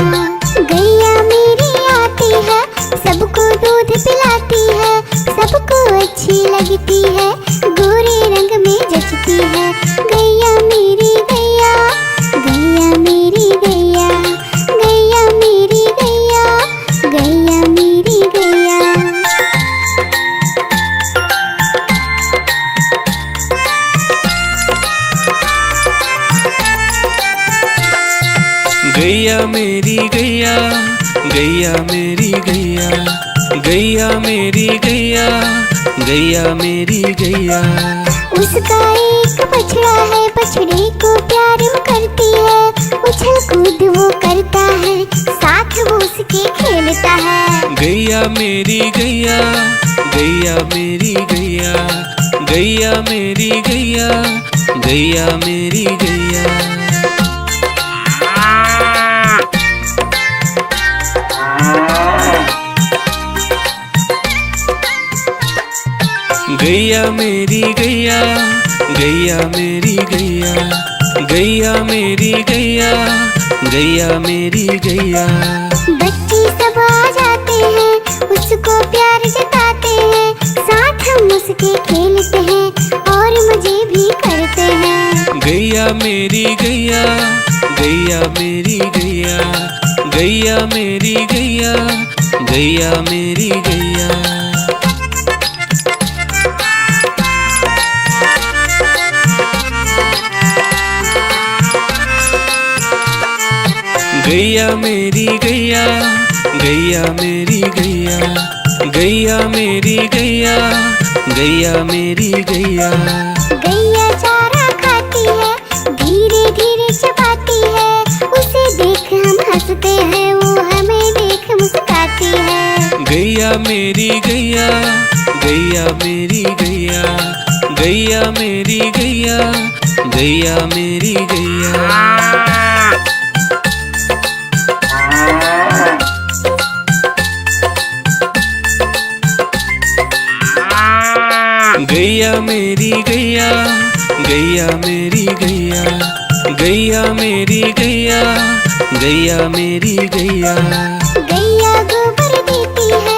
गैया मेरी आती है, सबको दूध पिलाती है, सबको अच्छी लगती है, गोरे रंग में जचती है। गैया मेरी गैया, गैया मेरी गैया, गैया मेरी गैया, गैया मेरी गैया। गैया मेरी गैया, गैया मेरी गैया, गैया मेरी गैया, गैया मेरी गैया। उसका एक बछड़ा है, बछड़े को प्यार वो करती है, उछल कूद वो करता है, साथ वो उसके खेलता है। गैया मेरी गैया, गैया मेरी गैया, गैया मेरी गैया, गैया मेरी गैया। गैया मेरी गैया, गैया मेरी गैया, गैया मेरी गैया, गैया मेरी गैया। बच्चे सब आ जाते हैं, उसको प्यार जताते हैं, साथ हम उसके खेलते हैं और मजे भी करते हैं। गैया मेरी गैया, गैया मेरी गैया, गैया मेरी गैया, गैया मेरी गैया। गैया मेरी गैया, गैया मेरी गैया, गैया मेरी गैया, गैया मेरी गैया। गैया चारा खाती है, धीरे धीरे चबाती है, उसे देख हम हंसते हैं, वो हमें देख मुस्कुराती है। गैया मेरी गैया, गैया मेरी गैया, गैया मेरी गैया, गैया मेरी गैया। गैया मेरी गैया, गैया मेरी गैया, गैया मेरी गैया, गैया मेरी गैया। गैया गोबर देती है,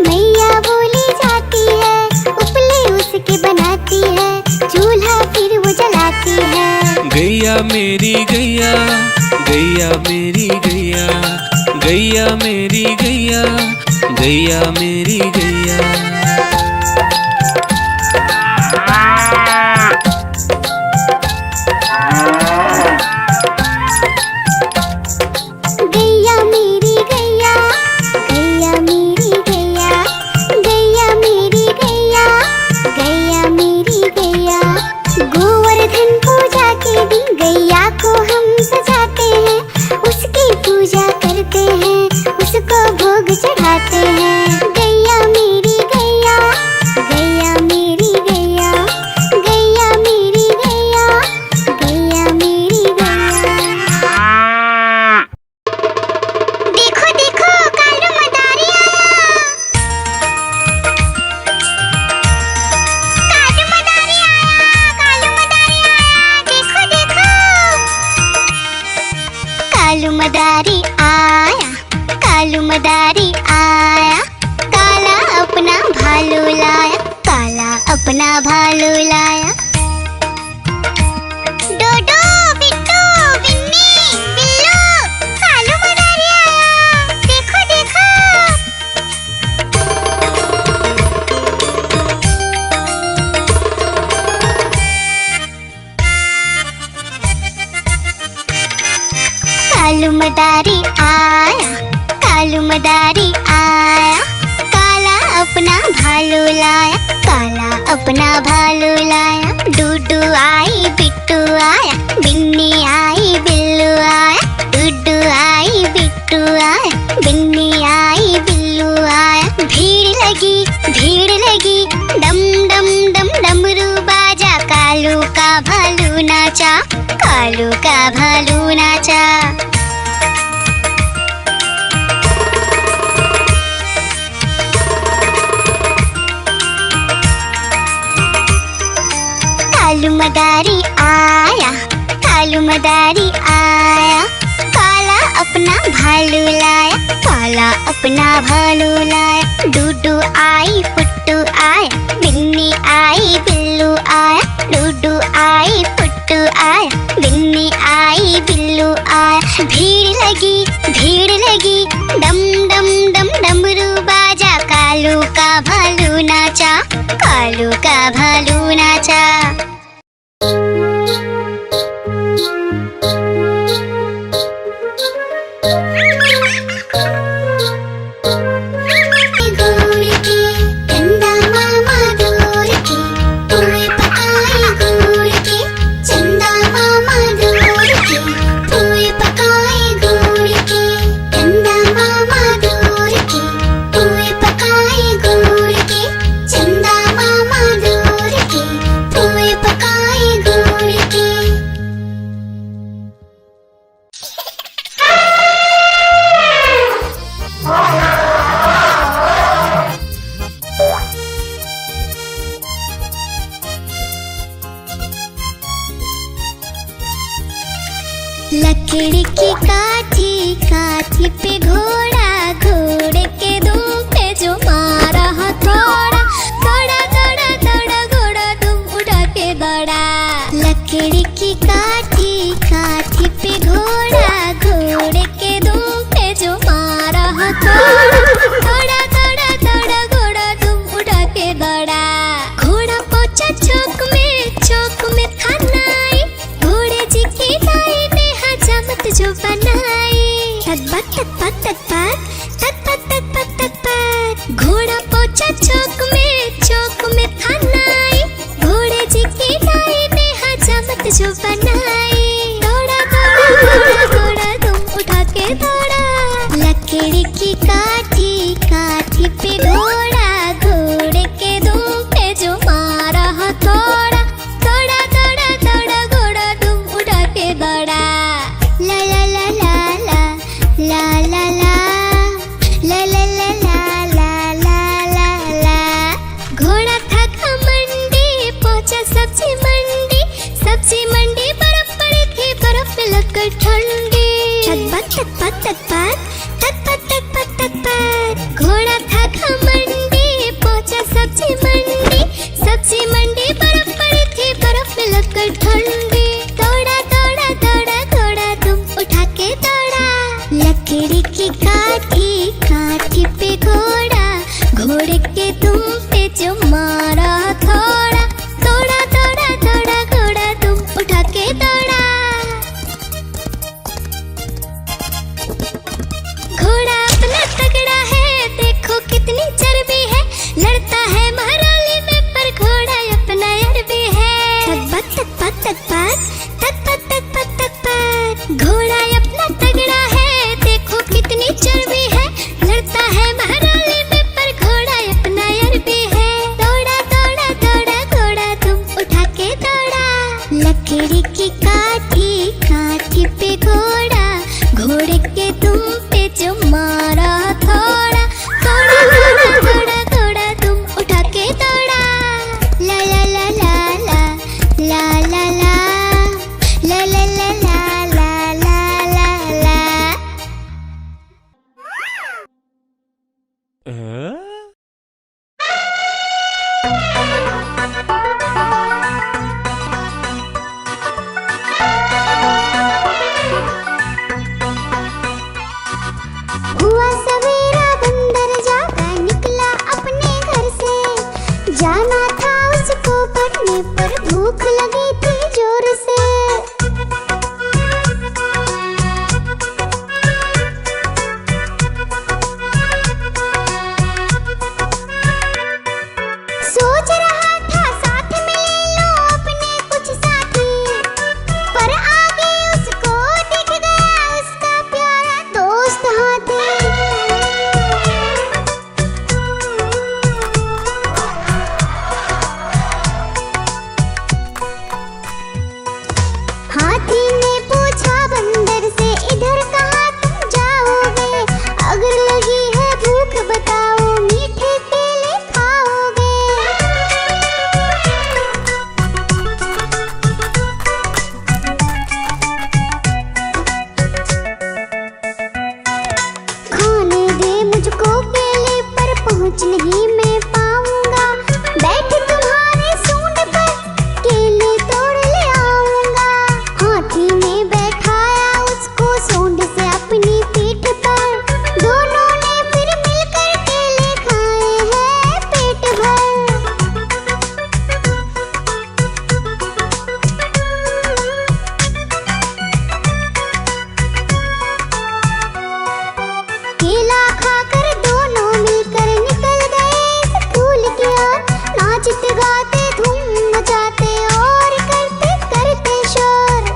मैया बोली जाती है, उपले उसके बनाती है, चूल्हा फिर वो जलाती है। गैया मेरी गैया, गैया मेरी गैया, गैया मेरी गैया, गैया मेरी गैया। गैया मेरी गैया, गैया मेरी गैया, गैया मेरी गैया, गैया मेरी गैया। गोवर्धन पूजा के दिन गैया को हम सजाते हैं, उसकी पूजा करते हैं, उसको भोग चढ़ाते हैं। गैया मेरी गैया, गैया मेरी गैया, गैया मेरी गैया, गैया मेरी गैया। देखो देखो कालू मदारी आया, कालू मदारी आया, कालू मदारी आया, देखो देखो। कालू मदारी आया, कालू मदारी आया, काला अपना भालू लाया, काला अपना भालू लाया। डोडो बिट्टू बिन्नी बिल्लू, कालू मदारी आया, देखो देखो। कालू मदारी आया, कालू मदारी आया, काला अपना भालू लाया, काला अपना भालू लाया। डूडू आई बिट्टू आया, बिन्नी आई बिल्लू आया, डूडू आई बिट्टू आया, बिन्नी आई बिल्लू आया। भीड़ लगी डम डम डम डमरू बाजा, कालू का भालू नाचा, कालू का भालू नाचा। कालू मदारी आया, कालू मदारी आया, काला अपना भालू भालू लाया, काला अपना भालू लाया। डूडू आई फुट्टू आया, बिन्नी आई बिल्लू आया। डूडू आई फुट्टू आया, बिन्नी आई बिल्लू आया। भीड़ लगी डम डम डम डमरू बाजा। कालू का भालू नाचा, कालू का भालू नाचा। लकड़ी की काठी, काठी पे घोड़ा, घोड़े के दुम पे जो मारा हथौड़ा। दौड़ा दौड़ा दौड़ा घोड़ा दुम उठा के दौड़ा। लकड़ी की काठी, काठी पे घोड़ा, घोड़े के दुम पे जो मारा हथौड़ा। दौड़ा दौड़ा दौड़ा घोड़ा दुम उठा के दौड़ा। घोड़ा पहुंचा चौक में था नाई। घोड़े जी की नाई ने हजामत जो बनाई। तकबक तकबक तकबक तकबक तकबक तकबक। घोड़ा पहुंचा चौक में था नाई। घोड़े जी की नाई ने हजामत जो बनाई। दौड़ा दौड़ा दौड़ा घोड़ा दुम उठा के दौड़ा। लकड़ी की काठी, काठी पे घोड़ा, घोड़े के दुम पे जो मारा हथौड़ा। दौड़ा दौड़ा दौड़ा घोड़ा दुम उठा के दौड़ा। ला ला ला ला ला ला ला ला ला ला ला ला ला ला ला। घोड़ा था घमंडी, पहुंचा सब्जी मंडी। सब्जी मंडी बर्फ पड़ी थी, बर्फ में लगकर ठंडी। तकबक तकबक तकबक तकबक तकबक तकबक। घोड़ा था घमंडी, पहुंचा सब्जी मंडी। सब्जी मंडी बर्फ पड़ी थी, बर्फ में लगकर ठंडी। दौड़ा दौड़ा दौड़ा घोड़ा दुम उठा के दौड़ा। लकड़ी की काठी, काठी पे घोड़ा, घोड़े के दुम पे जो मारा हथौड़ा। दौड़ा दौड़ा दौड़ा घोड़ा दुम उठा के दौड़ा। घोड़ा अपना तगड़ा है, देखो कितनी चर्बी है। लड़ता है महराली में पर घोड़ा अपना अरबी है। तकबक तकबक तकबक तकबक तकबक तकबक। घोड़ा अपना तगड़ा है, देखो कितनी चर्बी है। लड़ता है महराली में पर घोड़ा अपना अरबी है। दौड़ा दौड़ा दौड़ा घोड़ा तुम उठा के दौड़ा। लकड़ी की काठी, काठी पे घोड़ा, घोड़े के तुम पे जो मारा हथौड़ा। दौड़ा दौड़ा दौड़ा घोड़ा तुम उठा के दौड़ा। ला ला ला ला ला ला ला ला ला ला ला ला ला ला ला ला। हुआ सवेरा बंदर जागा निकला अपने घर से। जाना था उसको पढ़ने पर भूख लगी थी जोर से। सोच रहा था साथ में ले लो अपने कुछ साथी, पर आगे उसको दिख गया उसका प्यारा दोस्त हाथी। कुछ नहीं मैं पाऊंगा, बैठ तुम्हारे सूंड पर केले तोड़ ले आऊंगा। हाथी ने बैठाया उसको सूंड से अपनी पीठ पर, दोनों ने फिर मिलकर केले खाए हैं पेट भर। केला खाकर दोनों मिलकर निकल गए स्कूल की ओर, नाचते गाते धूम मचाते और करते करते शोर।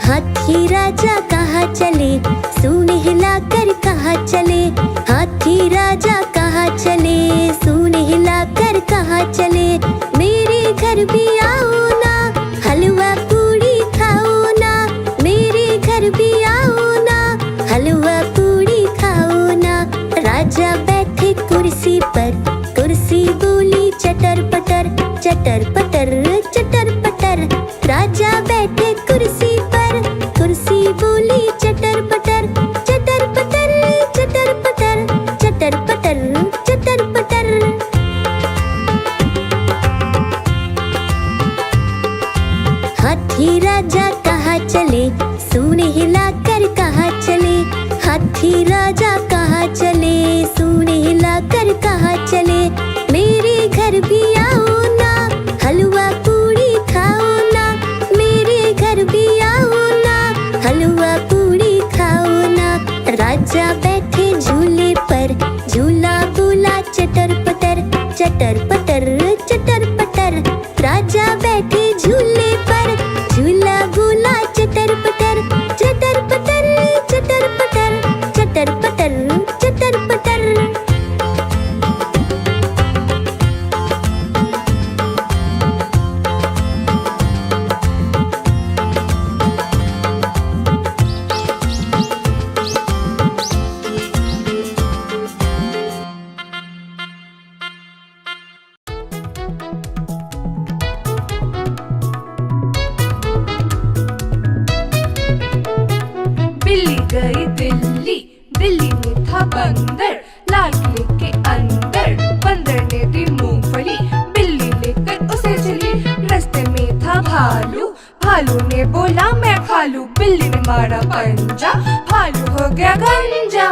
हाथी राजा कहाँ चले, सूंड हिलाकर कहाँ चले। हाथी राजा कहाँ चले, सूंड हिलाकर कहाँ चले। मेरे घर भी आओ ना, हलवा पूड़ी खाओ ना। मेरे घर भी आओ ना, हलवा पूड़ी खाओ ना। राजा बैठे कुर्सी पर, कुर्सी बोली चटर पटर, चटर पटर चटर पटर। राजा बैठे कुर्सी पर, कुर्सी बोली चटर पटर, चटर पटर चटर पटर, चटर पटर चटर पटर। हाथी राजा कहाँ चले, सूंड हिलाकर कहाँ चले। हाथी राजा कहाँ चले, सूंड हिलाकर कहाँ चले। मेरे घर भी आओ ना, हलवा पूड़ी खाओ ना। मेरे घर भी आओ ना, हलवा पूड़ी खाओ ना। राजा बैठे झूले पर, झूला बोला चटर पटर, चटर पटर चटर पटर। राजा बैठे झूले पर, झूला बोला चटर पटर, चटर पटर चटर पटर, चटर पटर चटर पटर। बिल्ली गई दिल्ली, दिल्ली में था बंदर, लाल किले के अंदर। बंदर ने दी मूंगफली, बिल्ली लेकर उसे चली। रास्ते में था भालू, भालू ने बोला मैं खा लूं। बिल्ली ने मारा पंजा, भालू हो गया गंजा।